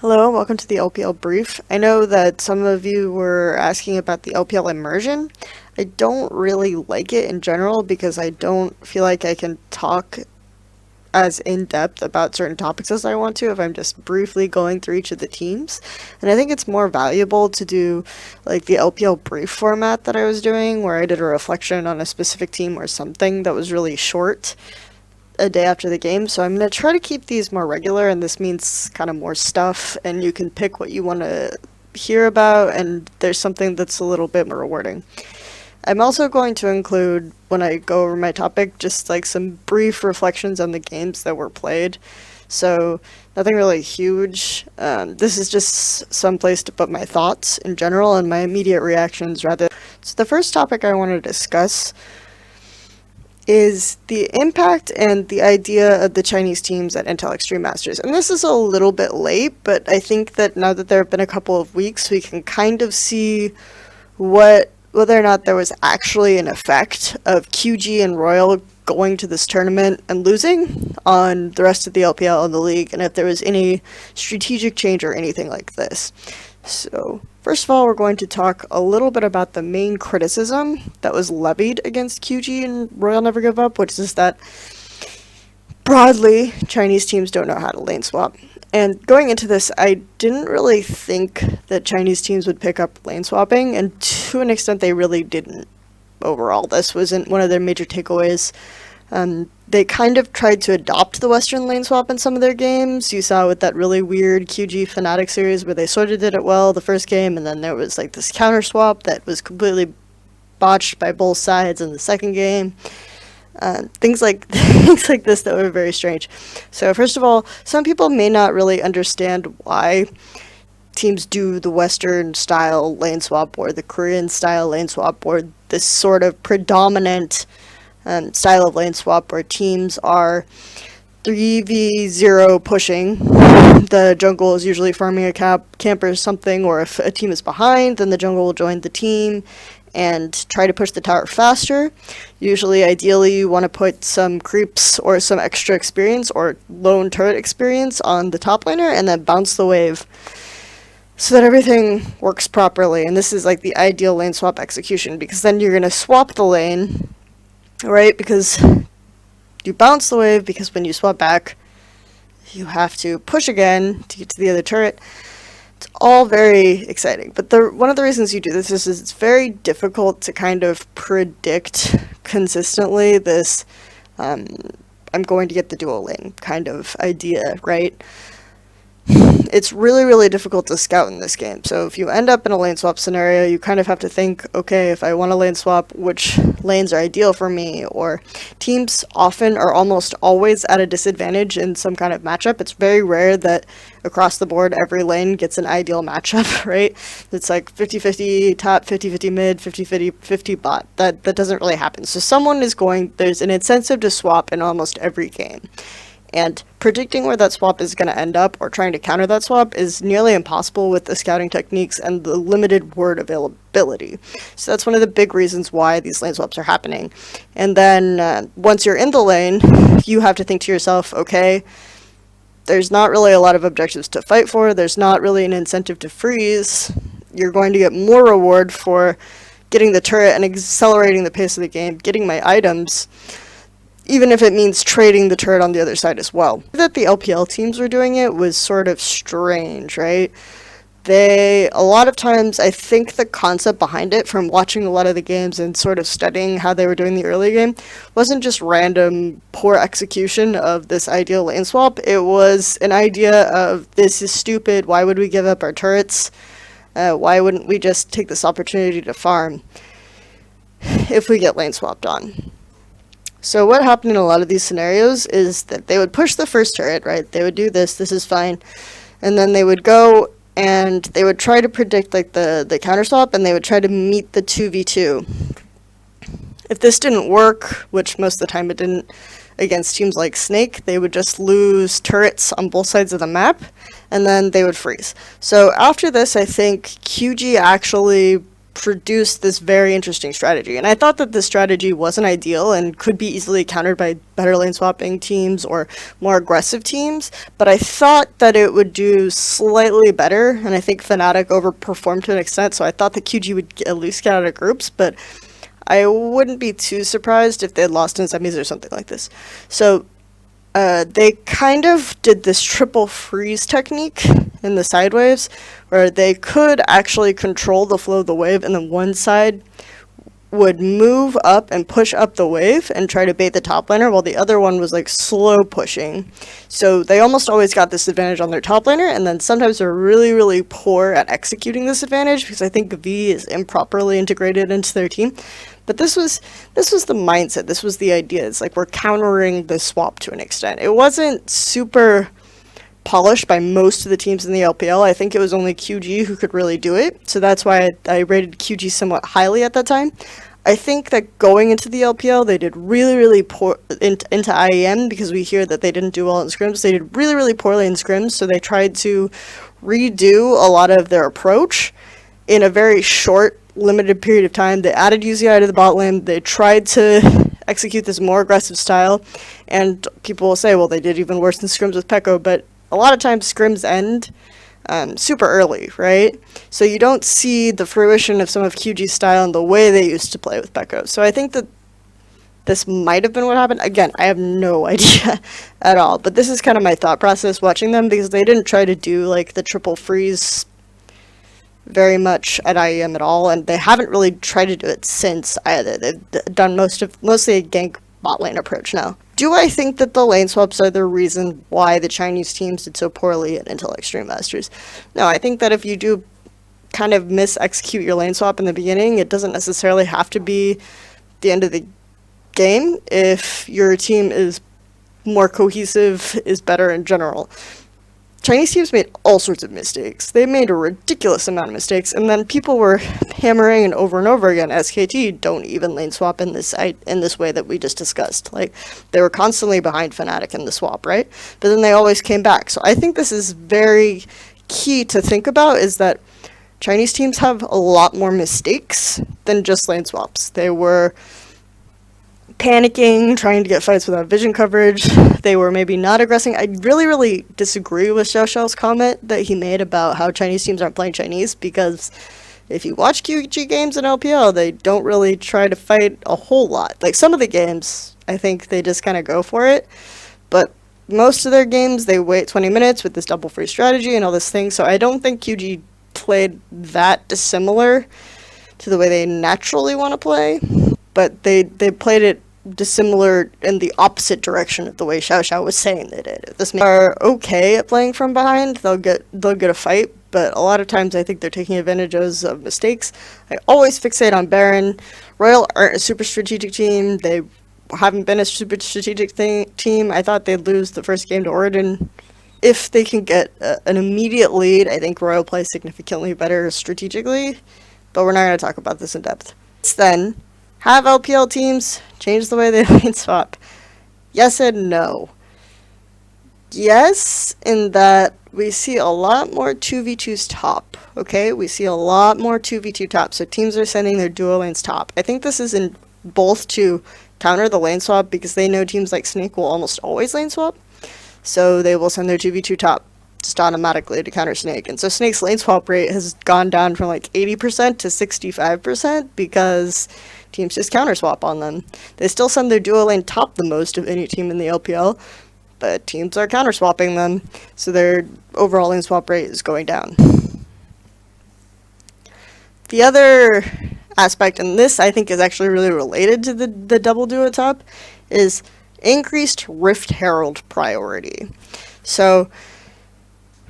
Hello, welcome to the LPL Brief. I know that some of you were asking about the LPL immersion. I don't really like it in general because I don't feel like I can talk as in-depth about certain topics as I want to if I'm just briefly going through each of the teams. And I think it's more valuable to do like the LPL Brief format that I was doing, where I did a reflection on a specific team or something that was really short a day after the game. So I'm going to try to keep these more regular, and this means kind of more stuff, and you can pick what you want to hear about, and there's something that's a little bit more rewarding. I'm also going to include, when I go over my topic, just like some brief reflections on the games that were played. So nothing really huge. This is just some place to put my thoughts in general and my immediate reactions rather. So the first topic I want to discuss is the impact and the idea of the Chinese teams at Intel Extreme Masters. And this is a little bit late, but I think that now that there have been a couple of weeks, we can kind of see whether or not there was actually an effect of QG and Royal going to this tournament and losing on the rest of the LPL and the league, and if there was any strategic change or anything like this. So, first of all, we're going to talk a little bit about the main criticism that was levied against QG and Royal Never Give Up, which is that, broadly, Chinese teams don't know how to lane swap. And going into this, I didn't really think that Chinese teams would pick up lane swapping, and to an extent they really didn't overall. This wasn't one of their major takeaways. They kind of tried to adopt the Western lane swap in some of their games. You saw with that really weird QG Fnatic series where they sort of did it well the first game, and then there was like this counter swap that was completely botched by both sides in the second game. Things like this that were very strange. So first of all, some people may not really understand why teams do the Western style lane swap or the Korean style lane swap or this sort of predominant style of lane swap where teams are 3v0 pushing. The jungle is usually farming a camper or something, or if a team is behind, then the jungle will join the team and try to push the tower faster. Usually, ideally, you want to put some creeps or some extra experience or lone turret experience on the top laner and then bounce the wave so that everything works properly. And this is like the ideal lane swap execution, because then you're going to swap the lane, right? Because you bounce the wave, because when you swap back, you have to push again to get to the other turret. It's all very exciting, but one of the reasons you do this is it's very difficult to kind of predict consistently this I'm going to get the dual lane kind of idea, right? It's really, really difficult to scout in this game. So if you end up in a lane swap scenario, you kind of have to think, okay, if I want a lane swap, which lanes are ideal for me? Or teams often are almost always at a disadvantage in some kind of matchup. It's very rare that across the board every lane gets an ideal matchup, right? It's like 50-50 top, 50-50 mid, 50-50 bot. That doesn't really happen. So there's an incentive to swap in almost every game. And predicting where that swap is going to end up or trying to counter that swap is nearly impossible with the scouting techniques and the limited word availability. So that's one of the big reasons why these lane swaps are happening. And then once you're in the lane, you have to think to yourself, okay, there's not really a lot of objectives to fight for. There's not really an incentive to freeze. You're going to get more reward for getting the turret and accelerating the pace of the game, getting my items, even if it means trading the turret on the other side as well. That the LPL teams were doing it was sort of strange, right? A lot of times, I think the concept behind it, from watching a lot of the games and sort of studying how they were doing the early game, wasn't just random poor execution of this ideal lane swap. It was an idea of, this is stupid, why would we give up our turrets? Why wouldn't we just take this opportunity to farm if we get lane swapped on? So what happened in a lot of these scenarios is that they would push the first turret, right? They would do this is fine. And then they would go and they would try to predict like the counter swap, and they would try to meet the 2v2. If this didn't work, which most of the time it didn't, against teams like Snake, they would just lose turrets on both sides of the map, and then they would freeze. So after this, I think QG actually produced this very interesting strategy. And I thought that this strategy wasn't ideal and could be easily countered by better lane swapping teams or more aggressive teams, but I thought that it would do slightly better, and I think Fnatic overperformed to an extent, so I thought that QG would at least get out of groups, but I wouldn't be too surprised if they had lost in semis or something like this. So they kind of did this triple freeze technique in the side waves, where they could actually control the flow of the wave, and then one side would move up and push up the wave and try to bait the top laner, while the other one was like slow pushing. So they almost always got this advantage on their top laner, and then sometimes they're really, really poor at executing this advantage because I think V is improperly integrated into their team. But this was the mindset, this was the idea. It's like we're countering the swap to an extent. It wasn't super polished by most of the teams in the LPL. I think it was only QG who could really do it. So that's why I rated QG somewhat highly at that time. I think that going into the LPL, they did really, really poor into IEM, because we hear that they didn't do well in scrims. They did really, really poorly in scrims, so they tried to redo a lot of their approach in a very short, limited period of time. They added UZI to the bot lane. They tried to execute this more aggressive style, and people will say, well, they did even worse than scrims with Pekko, but a lot of times scrims end super early, right? So you don't see the fruition of some of QG's style in the way they used to play with Pekko. So I think that this might have been what happened. Again, I have no idea at all, but this is kind of my thought process watching them, because they didn't try to do like the triple freeze very much at IEM at all, and they haven't really tried to do it since either. They've done mostly a gank bot lane approach now. Do I think that the lane swaps are the reason why the Chinese teams did so poorly at Intel Extreme Masters? No, I think that if you do kind of mis-execute your lane swap in the beginning, it doesn't necessarily have to be the end of the game if your team is more cohesive, is better in general. Chinese teams made all sorts of mistakes. They made a ridiculous amount of mistakes, and then people were hammering and over again, SKT don't even lane swap in this way that we just discussed. Like, they were constantly behind Fnatic in the swap, right? But then they always came back. So I think this is very key to think about, is that Chinese teams have a lot more mistakes than just lane swaps. They were panicking, trying to get fights without vision coverage. They were maybe not aggressing. I really, really disagree with Xiaoxiao's comment that he made about how Chinese teams aren't playing Chinese, because if you watch QG games in LPL, they don't really try to fight a whole lot. Like, some of the games, I think they just kind of go for it, but most of their games, they wait 20 minutes with this double free strategy and all this thing, so I don't think QG played that dissimilar to the way they naturally want to play, but they played it dissimilar in the opposite direction of the way Xiaoxiao was saying they did. If this are okay at playing from behind, they'll get a fight, but a lot of times I think they're taking advantage of mistakes. I always fixate on Baron. Royal aren't a super strategic team. They haven't been a super strategic team. I thought they'd lose the first game to Origin. If they can get an immediate lead, I think Royal plays significantly better strategically, but we're not going to talk about this in depth. Then, have LPL teams change the way they lane swap? Yes and no. Yes, in that we see a lot more 2v2s top, okay? We see a lot more 2v2 top, so teams are sending their duo lanes top. I think this is in both to counter the lane swap, because they know teams like Snake will almost always lane swap, so they will send their 2v2 top just automatically to counter Snake. And so Snake's lane swap rate has gone down from like 80% to 65% because teams just counter swap on them. They still send their duo lane top the most of any team in the LPL, but teams are counter swapping them, so their overall lane swap rate is going down. The other aspect, and this I think is actually really related to the double duo top, is increased Rift Herald priority. So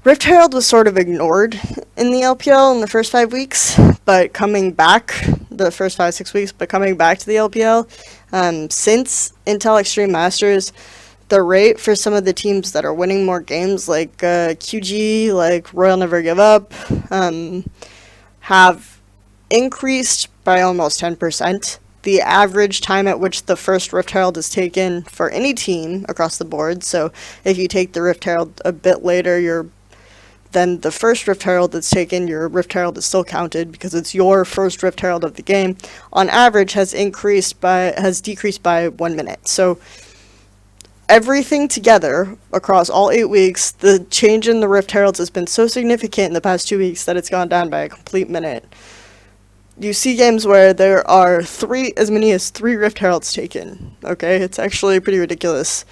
Rift Herald was sort of ignored in the LPL in the first 5 weeks, but coming back, the first 5-6 weeks, but coming back to the LPL, since Intel Extreme Masters, the rate for some of the teams that are winning more games, like QG, like Royal Never Give Up, have increased by almost 10%. The average time at which the first Rift Herald is taken for any team across the board, so if you take the Rift Herald a bit later, you're then the first Rift Herald that's taken, your Rift Herald is still counted because it's your first Rift Herald of the game, on average has decreased by 1 minute. So everything together across all 8 weeks, the change in the Rift Heralds has been so significant in the past 2 weeks that it's gone down by a complete minute. You see games where there are as many as 3 Rift Heralds taken. Okay, it's actually pretty ridiculous.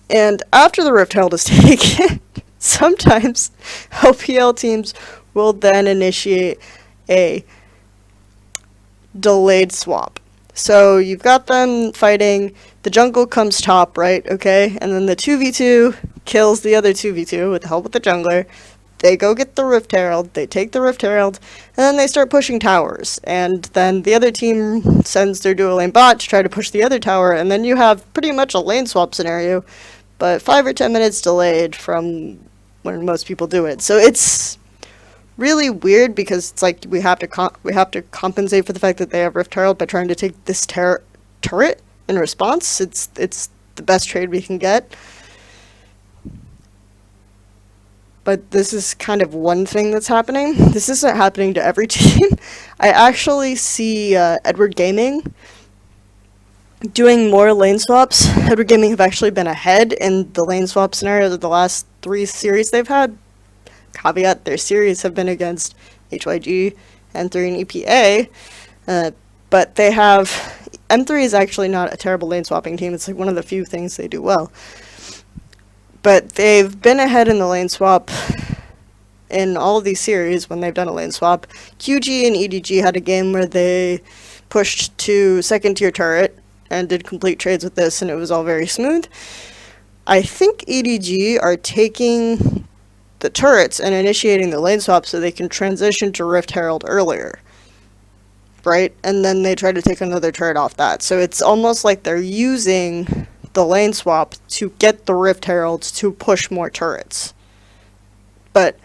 And after the Rift Herald is taken, sometimes LPL teams will then initiate a delayed swap. So you've got them fighting, the jungle comes top, right, okay? And then the 2v2 kills the other 2v2 with the help of the jungler. They go get the Rift Herald, they take the Rift Herald, and then they start pushing towers. And then the other team sends their dual lane bot to try to push the other tower, and then you have pretty much a lane swap scenario, but 5 or 10 minutes delayed from when most people do it. So it's really weird because it's like we have to compensate for the fact that they have Rift Herald by trying to take this turret in response. It's the best trade we can get. But this is kind of one thing that's happening. This isn't happening to every team. I actually see Edward Gaming doing more lane swaps. Edward Gaming have actually been ahead in the lane swap scenario of the last 3 series they've had. Caveat, their series have been against HYG, M3, and EPA. But they have... M3 is actually not a terrible lane swapping team. It's like one of the few things they do well. But they've been ahead in the lane swap in all of these series when they've done a lane swap. QG and EDG had a game where they pushed to second tier turret and did complete trades with this, and it was all very smooth. I think EDG are taking the turrets and initiating the lane swap so they can transition to Rift Herald earlier, right? And then they try to take another turret off that. So it's almost like they're using the lane swap to get the Rift Heralds to push more turrets. But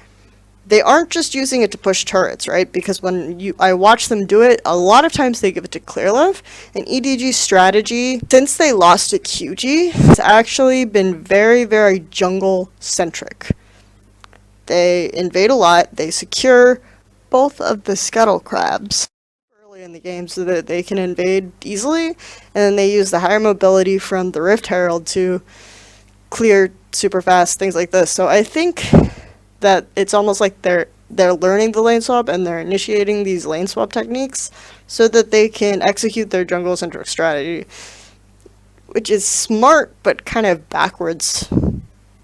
they aren't just using it to push turrets, right? Because when I watch them do it, a lot of times they give it to Clearlove. And EDG's strategy, since they lost to QG, has actually been very, very jungle-centric. They invade a lot, they secure both of the scuttle crabs early in the game so that they can invade easily, and then they use the higher mobility from the Rift Herald to clear super fast, things like this. So I think that it's almost like they're learning the lane swap and they're initiating these lane swap techniques so that they can execute their jungle-centric strategy, which is smart but kind of backwards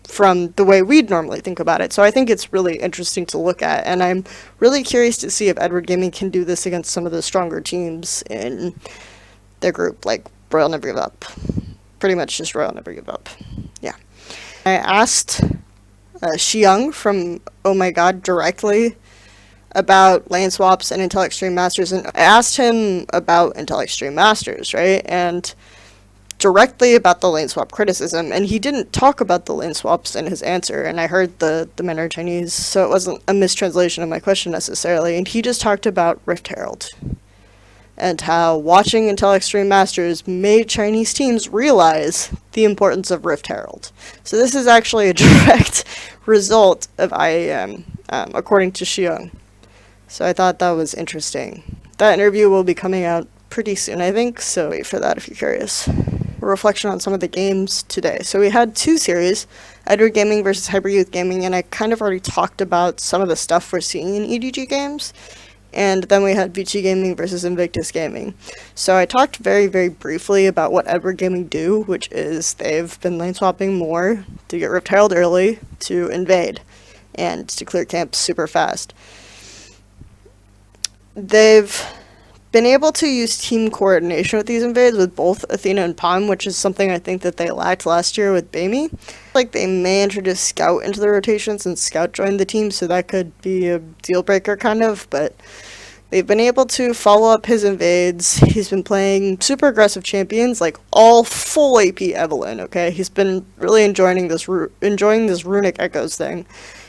from the way we'd normally think about it. So I think it's really interesting to look at, and I'm really curious to see if Edward Gaming can do this against some of the stronger teams in their group, like Royal Never Give Up. Pretty much just Royal Never Give Up. Yeah. I asked Xiang from Oh My God directly about lane swaps and Intel Extreme Masters, and I asked him about Intel Extreme Masters, right? And directly about the lane swap criticism, and he didn't talk about the lane swaps in his answer, and I heard the men are Chinese, so it wasn't a mistranslation of my question necessarily, and he just talked about Rift Herald and how watching Intel Extreme Masters made Chinese teams realize the importance of Rift Herald. So this is actually a direct result of IEM, according to Xiang. So I thought that was interesting. That interview will be coming out pretty soon, I think, so wait for that if you're curious. A reflection on some of the games today. So we had 2 series, Edward Gaming versus Hyper Youth Gaming, and I kind of already talked about some of the stuff we're seeing in EDG games. And then we had Vici Gaming versus Invictus Gaming. So I talked very, very briefly about what Edward Gaming do, which is they've been lane swapping more to get Rift Herald early, to invade, and to clear camps super fast. They've been able to use team coordination with these invades with both Athena and Palm, which is something I think that they lacked last year with Bamey. Like, they may introduce Scout into the rotation since Scout joined the team, so that could be a deal breaker kind of, but they've been able to follow up his invades. He's been playing super aggressive champions, like all full AP Evelynn, okay? He's been really enjoying this Runic Echoes thing,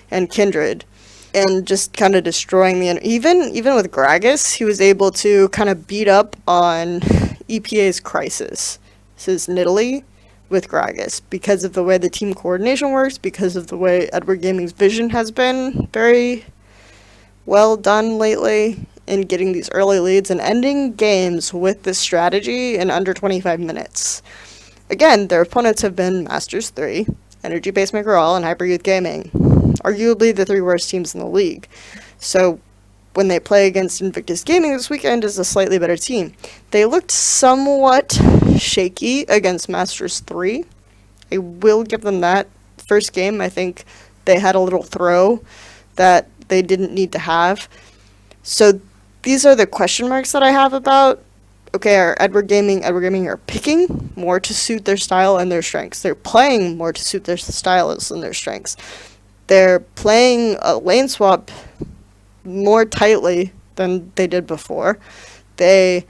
and Kindred, and just kind of destroying the... Even with Gragas, he was able to kind of beat up on EPA's Crisis. This is Nidalee, with Gragas because of the way the team coordination works, because of the way Edward Gaming's vision has been very well done lately in getting these early leads and ending games with this strategy in under 25 minutes. Again, their opponents have been Masters 3, Energy Base Maker All, and Hyper Youth Gaming, arguably the 3 worst teams in the league. So when they play against Invictus Gaming this weekend is a slightly better team. They looked somewhat shaky against Masters 3. I will give them that. First game, I think they had a little throw that they didn't need to have. So these are the question marks that I have about, okay, are Edward Gaming are picking more to suit their style and their strengths. They're playing more to suit their styles and their strengths. They're playing a lane swap more tightly than they did before. They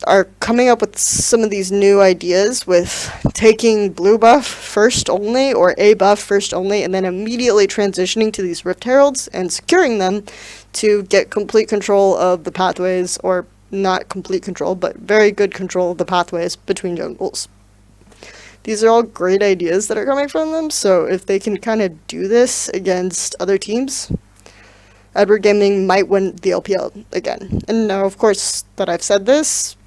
are coming up with some of these new ideas with taking blue buff first only or a buff first only and then immediately transitioning to these Rift Heralds and securing them to get complete control of the pathways, or not complete control, but very good control of the pathways between jungles. These are all great ideas that are coming from them, so if they can kind of do this against other teams, Edward Gaming might win the LPL again. And now, of course, that I've said this,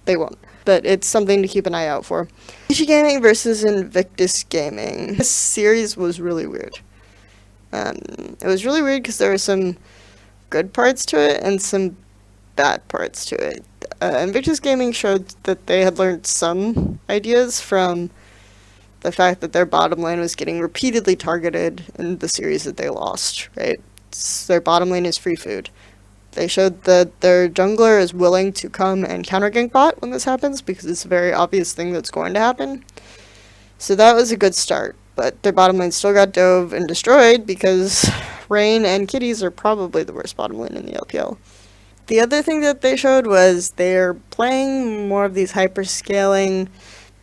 they won't. But it's something to keep an eye out for. HYG Gaming versus Invictus Gaming. This series was really weird. It was really weird because there were some good parts to it and some bad parts to it. Invictus Gaming showed that they had learned some ideas from the fact that their bottom lane was getting repeatedly targeted in the series that they lost, right? Their bottom lane is free food. They showed that their jungler is willing to come and counter gank bot when this happens because it's a very obvious thing that's going to happen. So that was a good start, but their bottom lane still got dove and destroyed because Rain and Kitties are probably the worst bottom lane in the LPL. The other thing that they showed was they're playing more of these hyper-scaling,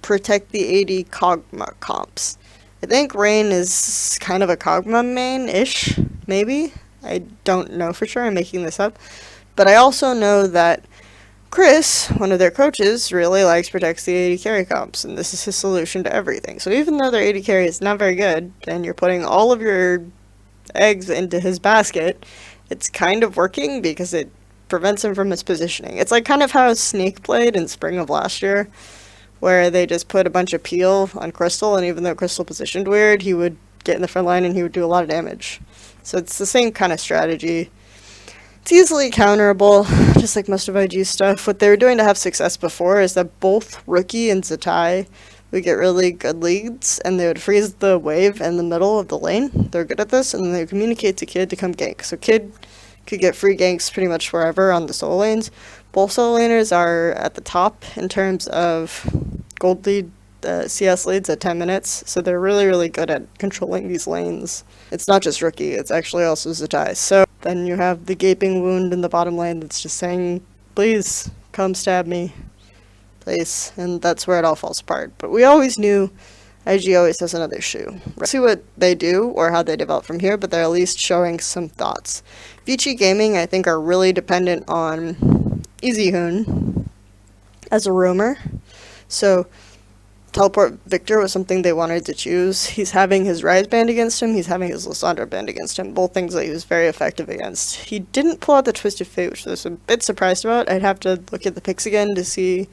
protect the AD Kog'Maw comps. I think Rain is kind of a Kog'Maw main-ish, maybe? I don't know for sure, I'm making this up. But I also know that Chris, one of their coaches, really likes protects the AD carry comps, and this is his solution to everything. So even though their AD carry is not very good, and you're putting all of your eggs into his basket, it's kind of working because it prevents him from his positioning. It's like kind of how Snake played in spring of last year, where they just put a bunch of peel on Crystal, and even though Crystal positioned weird, he would get in the front line and he would do a lot of damage. So it's the same kind of strategy. It's easily counterable, just like most of IG's stuff. What they were doing to have success before is that both Rookie and Zatai would get really good leads, and they would freeze the wave in the middle of the lane. They're good at this, and then they would communicate to Kid to come gank. So Kid could get free ganks pretty much wherever on the solo lanes. Both solo laners are at the top in terms of gold lead, CS leads at 10 minutes, so they're really, really good at controlling these lanes. It's not just Rookie, it's actually also Zatai. So then you have the gaping wound in the bottom lane that's just saying, please, come stab me, please. And that's where it all falls apart. But we always knew IG always has another shoe. Let's see what they do or how they develop from here, but they're at least showing some thoughts. Vici Gaming, I think, are really dependent on Easyhoon as a roamer. So Teleport Victor was something they wanted to choose. He's having his Rise banned against him, he's having his Lissandra banned against him, both things that he was very effective against. He didn't pull out the Twisted Fate, which I was a bit surprised about. I'd have to look at the picks again to see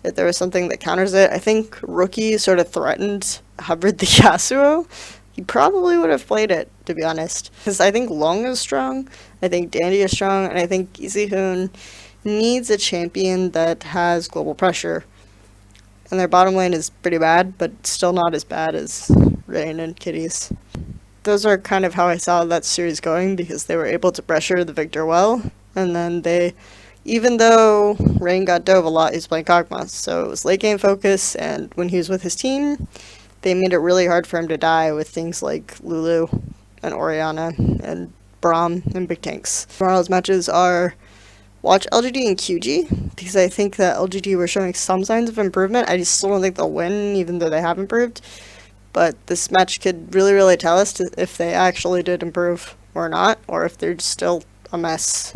if there was something that counters it. I think Rookie sort of threatened Hubbard the Yasuo. He probably would have played it, to be honest. Because I think Long is strong, I think Dandy is strong, and I think Easyhoon needs a champion that has global pressure. And their bottom lane is pretty bad, but still not as bad as Rain and Kitties. Those are kind of how I saw that series going, because they were able to pressure the Victor well. And then they, even though Rain got dove a lot, he's playing Kog'Maw, so it was late game focus, and when he was with his team, they made it really hard for him to die with things like Lulu and Orianna and Braum and big tanks. Tomorrow's matches are watch LGD and QG, because I think that LGD were showing some signs of improvement. I just still don't think they'll win, even though they have improved. But this match could really, really tell us if they actually did improve or not, or if they're still a mess.